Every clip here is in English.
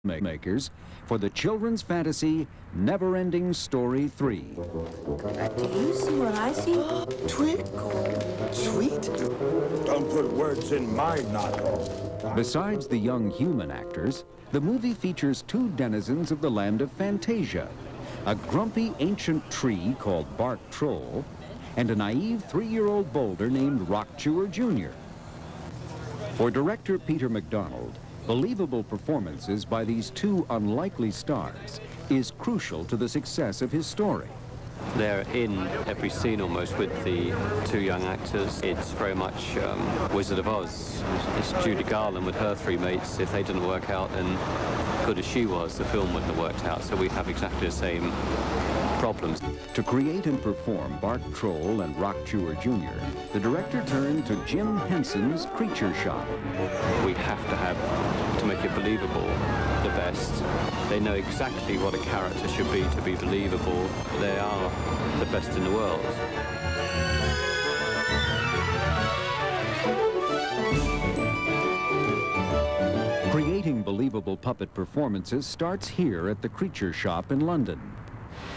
makers for the children's fantasy Neverending Story 3. Do you see what I see? Twinkle, sweet. Don't put words in my noddle. Besides the young human actors, the movie features two denizens of the land of Fantasia, a grumpy ancient tree called Bark Troll, and a naive 3-year-old boulder named Rock Chewer Jr. For director Peter MacDonald, believable performances by these two unlikely stars is crucial to the success of his story. They're in every scene almost with the two young actors. It's very much Wizard of Oz. It's Judy Garland with her three mates. If they didn't work out, then good as she was, the film wouldn't have worked out. So we have exactly the same problems. To create and perform Bark Troll and Rock Chewer Jr., the director turned to Jim Henson's Creature Shop. We have to make it believable, the best. They know exactly what a character should be to be believable. They are the best in the world. Creating believable puppet performances starts here at the Creature Shop in London.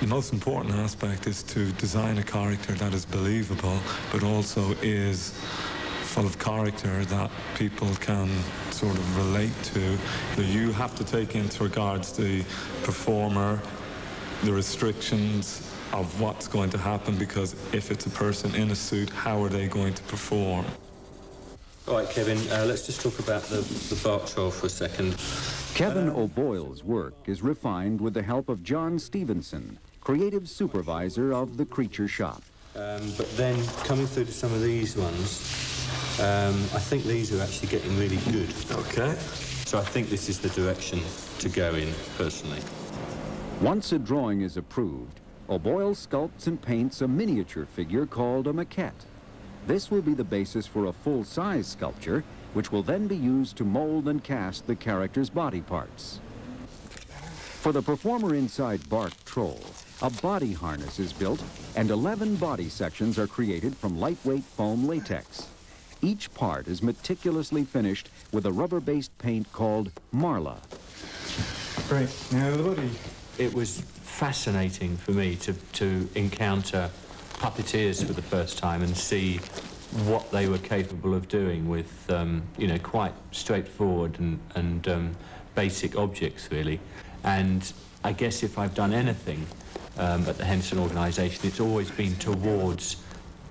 The most important aspect is to design a character that is believable, but also is full of character that people can sort of relate to. You have to take into regards the performer, the restrictions of what's going to happen, because if it's a person in a suit, how are they going to perform? All right, Kevin, let's just talk about the Bark Troll for a second. Kevin O'Boyle's work is refined with the help of John Stevenson, creative supervisor of the Creature Shop. But then coming through to some of these ones, I think these are actually getting really good. Okay. So I think this is the direction to go in, personally. Once a drawing is approved, O'Boyle sculpts and paints a miniature figure called a maquette. This will be the basis for a full-size sculpture, which will then be used to mold and cast the character's body parts. For the performer inside Bark Troll, a body harness is built and 11 body sections are created from lightweight foam latex. Each part is meticulously finished with a rubber-based paint called Marla. Great. Now the body. It was fascinating for me to encounter puppeteers for the first time and see what they were capable of doing with, you know, quite straightforward and basic objects, really. And I guess if I've done anything at the Henson organisation, it's always been towards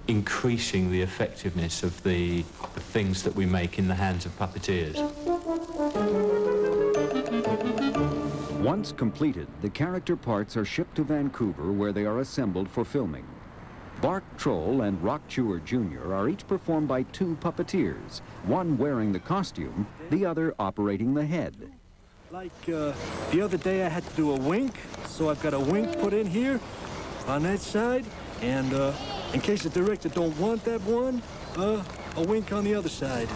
increasing the effectiveness of the things that we make in the hands of puppeteers. Once completed, the character parts are shipped to Vancouver, where they are assembled for filming. Bark Troll and Rock Chewer Jr. are each performed by two puppeteers, one wearing the costume, the other operating the head. Like the other day I had to do a wink, so I've got a wink put in here on that side, and in case the director don't want that one, a wink on the other side.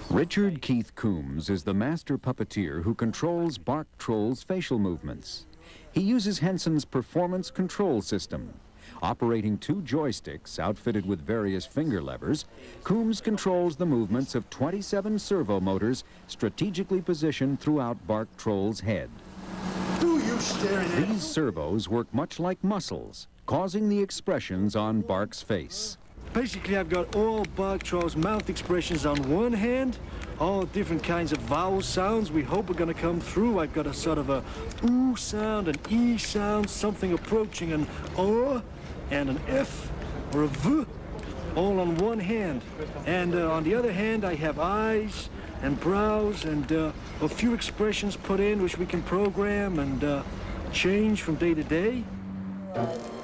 Richard Keith Coombs is the master puppeteer who controls Bark Troll's facial movements. He uses Henson's performance control system. Operating two joysticks outfitted with various finger levers, Coombs controls the movements of 27 servo motors strategically positioned throughout Bark Troll's head. Do you staring at These servos work much like muscles, causing the expressions on Bark's face. Basically, I've got all Bark Troll's mouth expressions on one hand, all different kinds of vowel sounds we hope are going to come through. I've got a sort of a ooh sound, an e sound, something approaching an o, and an f or a v, all on one hand. And on the other hand, I have eyes and brows and a few expressions put in which we can program and change from day to day.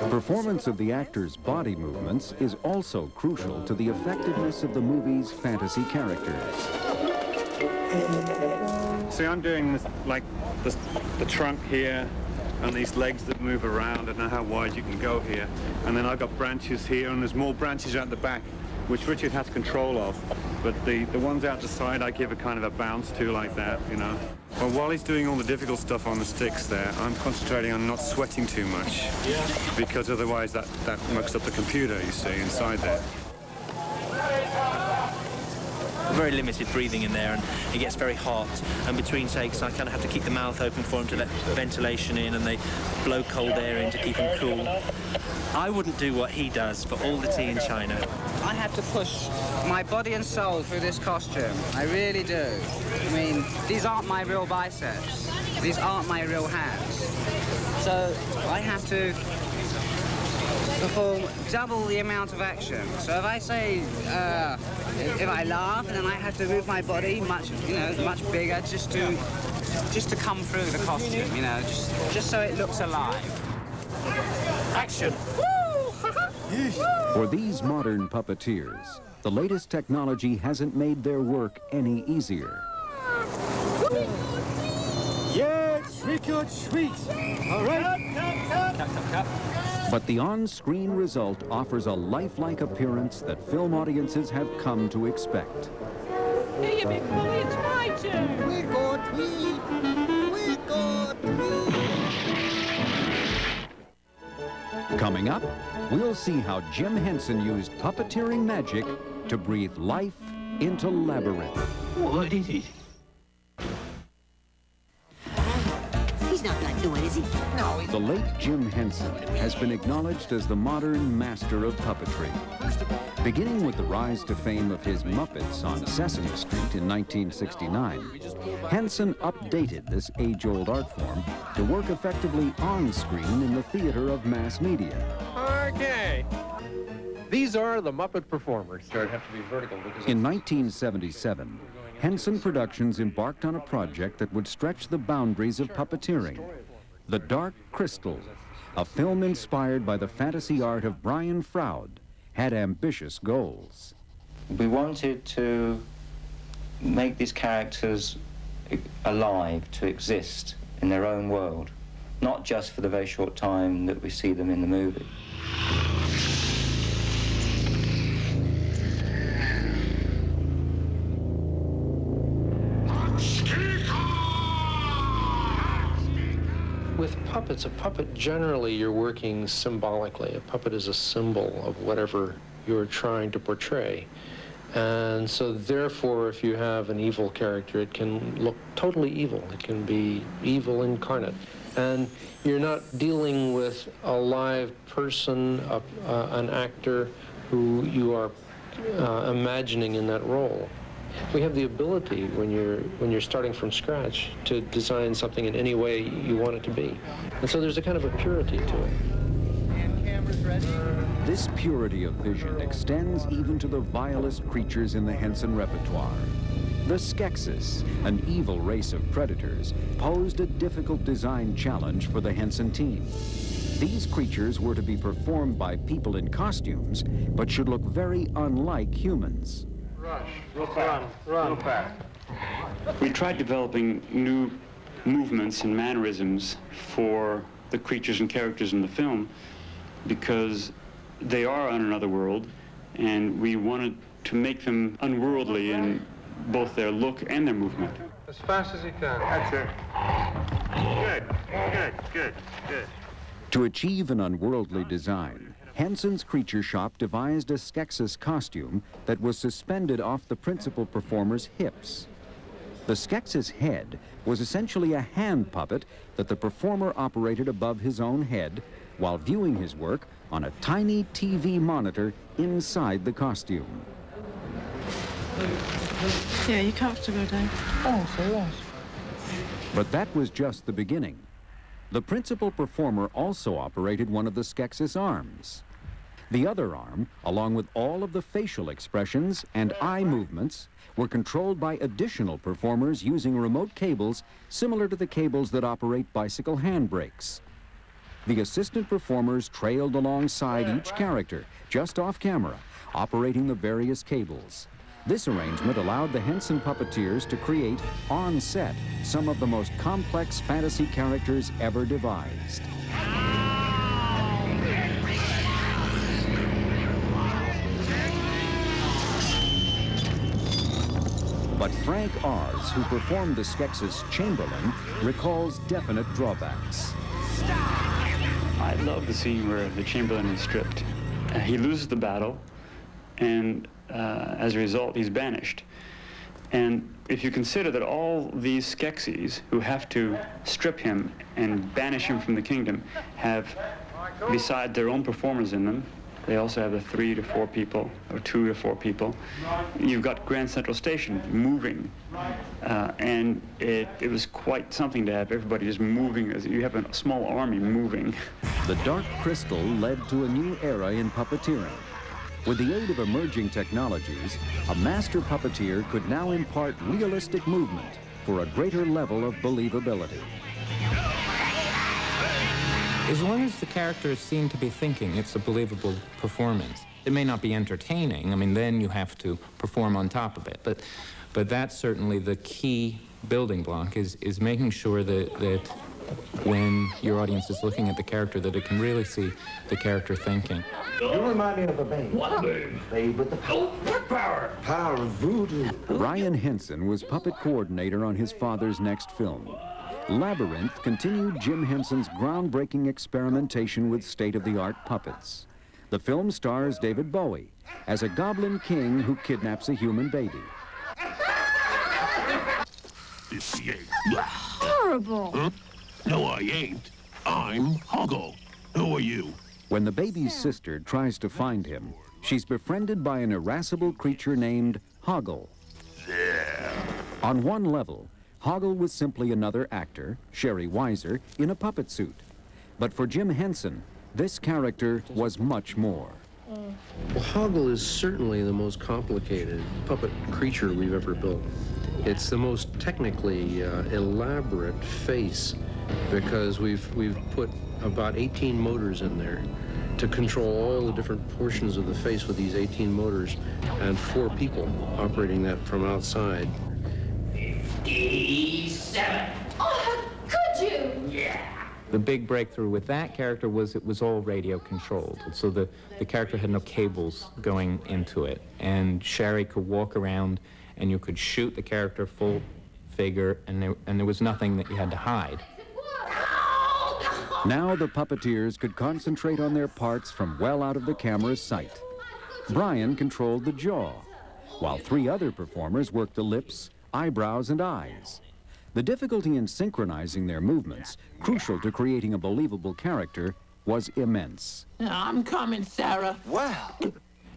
Performance of the actor's body movements is also crucial to the effectiveness of the movie's fantasy characters. See, I'm doing this, like the trunk here and these legs that move around. I don't know how wide you can go here. And then I've got branches here, and there's more branches out the back, which Richard has control of. But the ones out the side, I give a kind of a bounce to like that, you know. Well, while he's doing all the difficult stuff on the sticks there, I'm concentrating on not sweating too much. Yeah. Because otherwise that mucks up the computer, you see, inside there. very limited breathing in there, and it gets very hot. And between takes, I kind of have to keep the mouth open for him to let ventilation in, and they blow cold air in to keep him cool. I wouldn't do what he does for all the tea in China. I have to push my body and soul through this costume. I really do. I mean, these aren't my real biceps. These aren't my real hands. So I have to perform double the amount of action. So if I say, if I laugh, then I have to move my body much bigger just to come through the costume, just so it looks alive. Action! For these modern puppeteers, the latest technology hasn't made their work any easier. Yeah, trick or treat. All right. Cut. But the on-screen result offers a lifelike appearance that film audiences have come to expect. Hey, you big bully, it's my turn. We got tweet. We got tweet. Coming up, we'll see how Jim Henson used puppeteering magic to breathe life into Labyrinth. What is it? He's not gonna do it, is he? No. The late Jim Henson has been acknowledged as the modern master of puppetry. Beginning with the rise to fame of his Muppets on Sesame Street in 1969, Henson updated this age-old art form to work effectively on-screen in the theater of mass media. Okay. These are the Muppet performers. Sorry, have to be vertical because In 1977, Henson Productions embarked on a project that would stretch the boundaries of puppeteering. The Dark Crystal, a film inspired by the fantasy art of Brian Froud, had ambitious goals. We wanted to make these characters alive, to exist in their own world, not just for the very short time that we see them in the movie. with puppets, a puppet generally you're working symbolically. A puppet is a symbol of whatever you're trying to portray. And so therefore, if you have an evil character, it can look totally evil. It can be evil incarnate. And you're not dealing with a live person, an actor who you are imagining in that role. We have the ability, when you're starting from scratch, to design something in any way you want it to be. And so there's a kind of a purity to it. And cameras ready? This purity of vision extends even to the vilest creatures in the Henson repertoire. The Skeksis, an evil race of predators, posed a difficult design challenge for the Henson team. These creatures were to be performed by people in costumes, but should look very unlike humans. Rush, real fast, run, real fast. We tried developing new movements and mannerisms for the creatures and characters in the film because they are on another world, and we wanted to make them unworldly in both their look and their movement. As fast as you can. That's it. Good. To achieve an unworldly design, Henson's Creature Shop devised a Skeksis costume that was suspended off the principal performer's hips. The Skeksis head was essentially a hand puppet that the performer operated above his own head while viewing his work on a tiny TV monitor inside the costume. Yeah, you comfortable, Dave? Oh, so yes. But that was just the beginning. The principal performer also operated one of the Skeksis arms. The other arm, along with all of the facial expressions and eye movements, were controlled by additional performers using remote cables similar to the cables that operate bicycle handbrakes. The assistant performers trailed alongside each character, just off camera, operating the various cables. This arrangement allowed the Henson puppeteers to create, on set, some of the most complex fantasy characters ever devised. But Frank Oz, who performed the Skeksis Chamberlain, recalls definite drawbacks. I love the scene where the Chamberlain is stripped. He loses the battle, and as a result, he's banished. And if you consider that all these Skeksis who have to strip him and banish him from the kingdom have, beside their own performers in them, they also have the 3 to 4 people, or 2 to 4 people. You've got Grand Central Station moving, and it was quite something to have everybody just moving. As you have a small army moving. The Dark Crystal led to a new era in puppeteering. With the aid of emerging technologies, a master puppeteer could now impart realistic movement for a greater level of believability. As long as the characters seem to be thinking, it's a believable performance. It may not be entertaining. I mean, then you have to perform on top of it. But that's certainly the key building block, is making sure that when your audience is looking at the character, that it can really see the character thinking. You remind me of a babe. What babe? Babe with the power. What power? Power of voodoo. Brian Henson was puppet coordinator on his father's next film. Labyrinth continued Jim Henson's groundbreaking experimentation with state-of-the-art puppets. The film stars David Bowie as a goblin king who kidnaps a human baby. Horrible. Huh? No, I ain't. I'm Hoggle. Who are you? When the baby's sister tries to find him, she's befriended by an irascible creature named Hoggle. On one level, Hoggle was simply another actor, Sherry Weiser, in a puppet suit. But for Jim Henson, this character was much more. Well, Hoggle is certainly the most complicated puppet creature we've ever built. It's the most technically elaborate face, because we've put about 18 motors in there to control all the different portions of the face with these 18 motors, and 4 people operating that from outside. 57. Oh, how could you? Yeah. The big breakthrough with that character was it was all radio controlled. So the character had no cables going into it. And Sherry could walk around and you could shoot the character full figure, and there was nothing that you had to hide. Now the puppeteers could concentrate on their parts from well out of the camera's sight. Brian controlled the jaw, while 3 other performers worked the lips, eyebrows, and eyes. The difficulty in synchronizing their movements, crucial to creating a believable character, was immense. I'm coming, Sarah. Wow.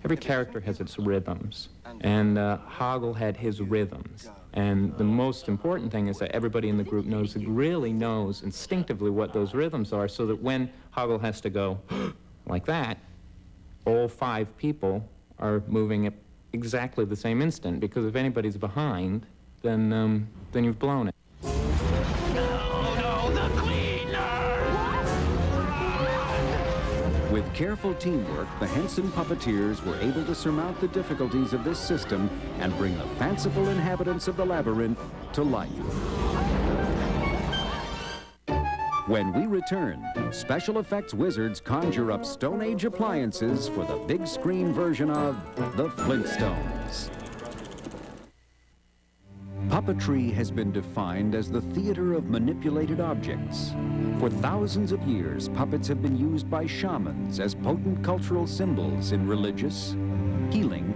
Every character has its rhythms, and Hoggle had his rhythms. And the most important thing is that everybody in the group really knows instinctively what those rhythms are, so that when Hoggle has to go like that, all 5 people are moving at exactly the same instant, because if anybody's behind, then you've blown it. With careful teamwork, the Henson puppeteers were able to surmount the difficulties of this system and bring the fanciful inhabitants of the labyrinth to life. When we return, special effects wizards conjure up Stone Age appliances for the big screen version of The Flintstones. Puppetry has been defined as the theater of manipulated objects. For thousands of years, puppets have been used by shamans as potent cultural symbols in religious, healing,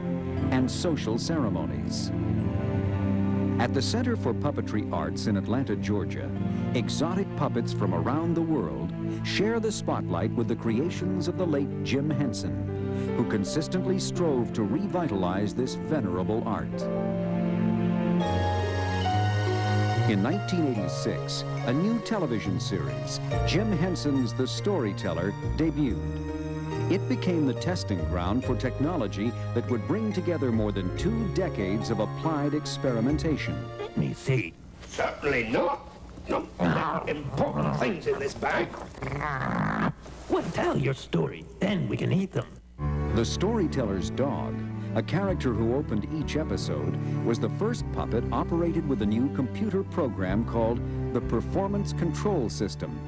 and social ceremonies. At the Center for Puppetry Arts in Atlanta, Georgia, exotic puppets from around the world share the spotlight with the creations of the late Jim Henson, who consistently strove to revitalize this venerable art. In 1986, a new television series, Jim Henson's The Storyteller, debuted. It became the testing ground for technology that would bring together more than 2 decades of applied experimentation. Let me see. Certainly not. No, there are important things in this bag. Well, tell your story, then we can eat them. The Storyteller's dog, a character who opened each episode, was the first puppet operated with a new computer program called the Performance Control System.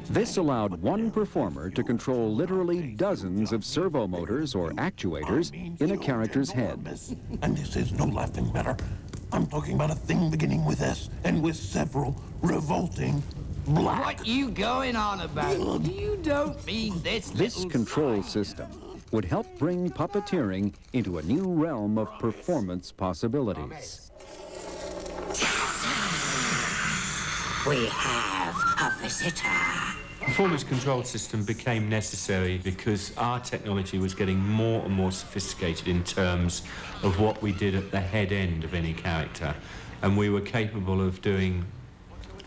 This allowed one performer to control literally dozens of servo motors or actuators in a character's head. And this is no laughing matter. I'm talking about a thing beginning with S and with several revolting black... What you going on about? You don't mean this This control system would help bring puppeteering into a new realm of performance possibilities. We have a visitor. Performance control system became necessary because our technology was getting more and more sophisticated in terms of what we did at the head end of any character. And we were capable of doing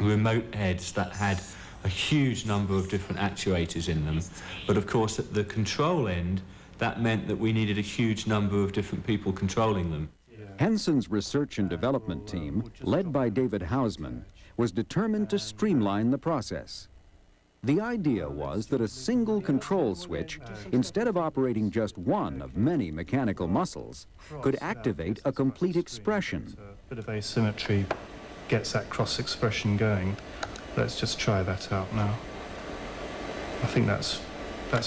remote heads that had a huge number of different actuators in them. But of course, at the control end, that meant that we needed a huge number of different people controlling them. Henson's research and development team, led by David Hausman, was determined to streamline the process. The idea was that a single control switch, instead of operating just one of many mechanical muscles, could activate a complete expression. A bit of asymmetry gets that cross expression going. Let's just try that out now. I think that's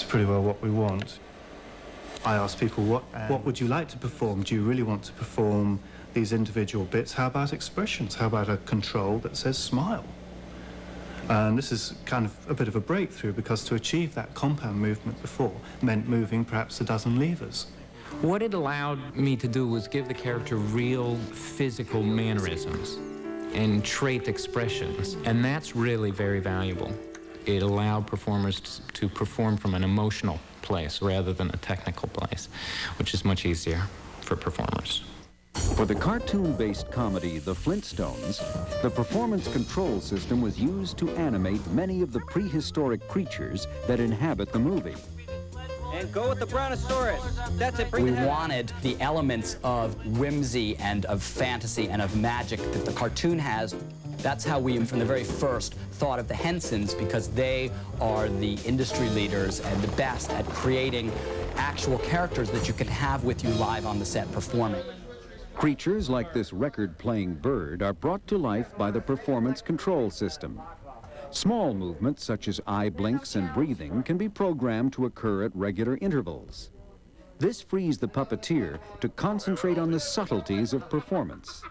pretty well what we want. I ask people, what would you like to perform? Do you really want to perform these individual bits? How about expressions? How about a control that says smile? And this is kind of a bit of a breakthrough, because to achieve that compound movement before meant moving perhaps a dozen levers. What it allowed me to do was give the character real physical mannerisms and trait expressions, and that's really very valuable. It allowed performers to perform from an emotional place rather than a technical place, which is much easier for performers. For the cartoon-based comedy The Flintstones, the performance control system was used to animate many of the prehistoric creatures that inhabit the movie. And go with the Brontosaurus. That's it. We wanted the elements of whimsy and of fantasy and of magic that the cartoon has. That's how we, from the very first, thought of the Hensons, because they are the industry leaders and the best at creating actual characters that you can have with you live on the set performing. Creatures like this record-playing bird are brought to life by the performance control system. Small movements such as eye blinks and breathing can be programmed to occur at regular intervals. This frees the puppeteer to concentrate on the subtleties of performance.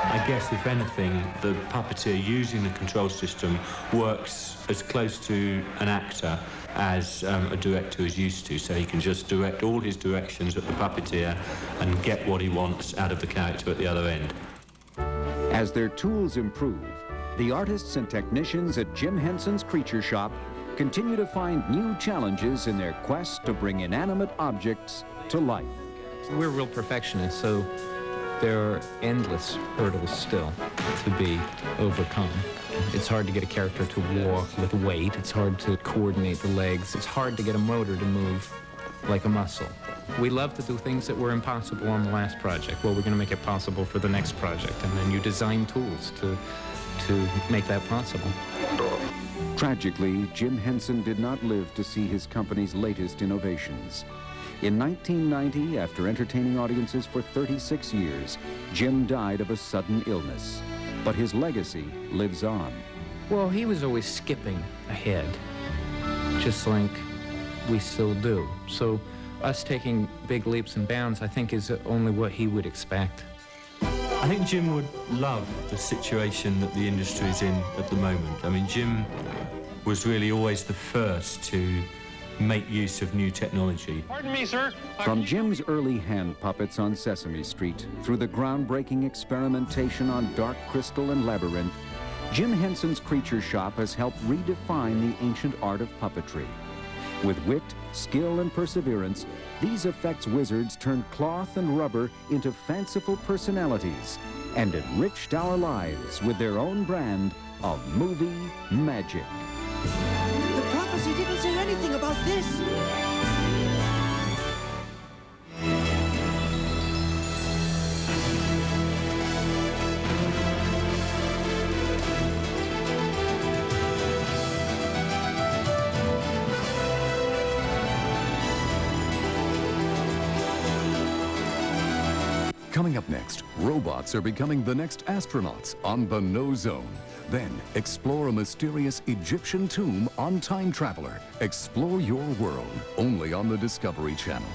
I guess, if anything, the puppeteer using the control system works as close to an actor as a director is used to, so he can just direct all his directions at the puppeteer and get what he wants out of the character at the other end. As their tools improve, the artists and technicians at Jim Henson's Creature Shop continue to find new challenges in their quest to bring inanimate objects to life. We're real perfectionists, so there are endless hurdles still to be overcome. It's hard to get a character to walk with weight. It's hard to coordinate the legs. It's hard to get a motor to move like a muscle. We love to do things that were impossible on the last project. Well, we're going to make it possible for the next project, and then you design tools to make that possible. Tragically, Jim Henson did not live to see his company's latest innovations. In 1990, after entertaining audiences for 36 years, Jim died of a sudden illness. But his legacy lives on. Well, he was always skipping ahead, just like we still do. So us taking big leaps and bounds, I think, is only what he would expect. I think Jim would love the situation that the industry is in at the moment. I mean, Jim was really always the first to make use of new technology. Pardon me, sir. From Jim's early hand puppets on Sesame Street, through the groundbreaking experimentation on Dark Crystal and Labyrinth, Jim Henson's Creature Shop has helped redefine the ancient art of puppetry. With wit, skill, and perseverance, these effects wizards turned cloth and rubber into fanciful personalities and enriched our lives with their own brand of movie magic. The prophecy didn't say anything about this. Coming up next, robots are becoming the next astronauts on the No Zone. Then, explore a mysterious Egyptian tomb on Time Traveler. Explore your world, only on the Discovery Channel.